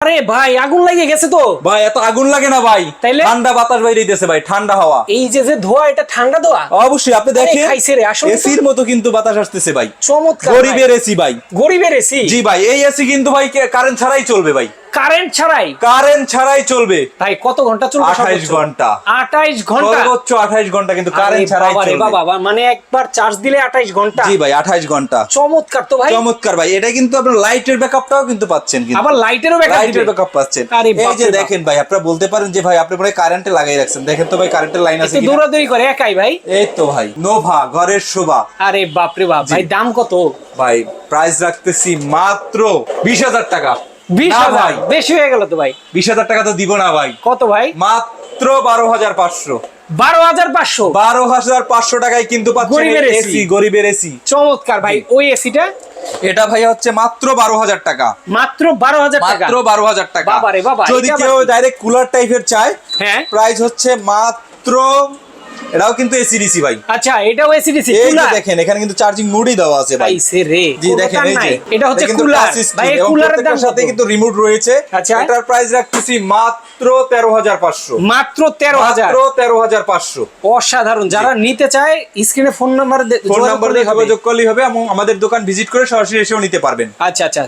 আরে ভাই আগুন লেগে গেছে তো ভাই এত আগুন লাগে না ভাই, তাইলে ঠান্ডা বাতাস বাইরেইতেছে ভাই, ঠান্ডা হাওয়া। এই যে ধোয়া, এটা ঠান্ডা ধোয়া। অবশ্যই আপনি আরে দেখেন খাইছে রে, আসলে তো এসির মতো কিন্তু বাতাস আসতেছে ভাই, চমৎকার গরিবের এসি ভাই। গরিবের এসি। জি ভাই, এই এসি কিন্তু ভাই কারেন্ট ছাড়াই চলবে ভাই, কারেন্ট ছাড়াই। কারেন্ট ছাড়াই চলবে ভাই কত ঘন্টা চলবে? 28 ঘন্টা। 28 ঘন্টা, সর্বোচ্চ 28 ঘন্টা কিন্তু কারেন্ট আরে ছাড়াই বাবা রে চলবে। বাবা, মানে একবার চার্জ দিলে 28 ঘন্টা। জি ভাই 28 ঘন্টা। চমৎকার তো ভাই, চমৎকার ভাই। এটা কিন্তু আপনার লাইটের ব্যাকআপটাও কিন্তু পাচ্ছেন, কিন্তু আবার লাইটেরও ব্যাকআপ লাইটের ব্যাকআপ পাচ্ছেন। আরে এই বাপ যে রে বাপ। দেখেন ভাই, আপনারা বলতে পারেন যে ভাই আপনি মনে হয় কারেন্টে লাগাই রাখছেন, দেখেন তো ভাই কারেন্টের লাইন আছে একটু কিনা। দৌড়াদৌড়ি করে একাই ভাই। এই তো ভাই নোভা ঘরের শোভা। আরে বাপ রে বাপ ভাই, দাম কত? ভাই প্রাইস রাখতেছি মাত্র 20,000 টাকা। 20,000 ভাই বেশি হয়ে গেল তো ভাই। 20,000 টাকা তো দিব না ভাই, কত ভাই? মাত্র 12,500। 12,500। 12,500 টাকায় কিন্তু পাচ্ছেন গরিবের AC। এসি, গরিবের এসি। চমৎকার ভাই। ওই এসিটা এটা ভাই হচ্ছে মাত্র 12,000 টাকা, মাত্র 12,000 টাকা। মাত্র 12,000 টাকা। বাবা রে বাবা, যদি এটা কেউ আবার কি? ডাইরেক্ট কুলার টাইপের চায়, হ্যাঁ প্রাইস হচ্ছে মাত্র, এটাও কিন্তু এসি ডিসি ভাই। আচ্ছা, এটাও এসি ডিসি এই যে কুলার। দেখেন এখানে কিন্তু চার্জিং মোডই দেওয়া আছে ভাই। পাইছে রে। জি দেখেন এই যে এটা হচ্ছে কিন্তু কুলার touch screen ভাই। এই এবং কুলারের দাম প্রত্যেকটার সাথে কত? কিন্তু রিমোট রয়েছে। আচ্ছা। এটার প্রাইস রাখতেছি মাত্র 13,500। মাত্র 13,000। মাত্র 13,500। অসাধারণ। যারা নিতে চায় স্ক্রিনে ফোন নাম্বার ফোন নাম্বার দিয়ে যোগাযোগ করলেই হবে এবং আমাদের দোকান ভিজিট করে সরাসরি এসেও নিতে পারবেন। আচ্ছা আচ্ছা,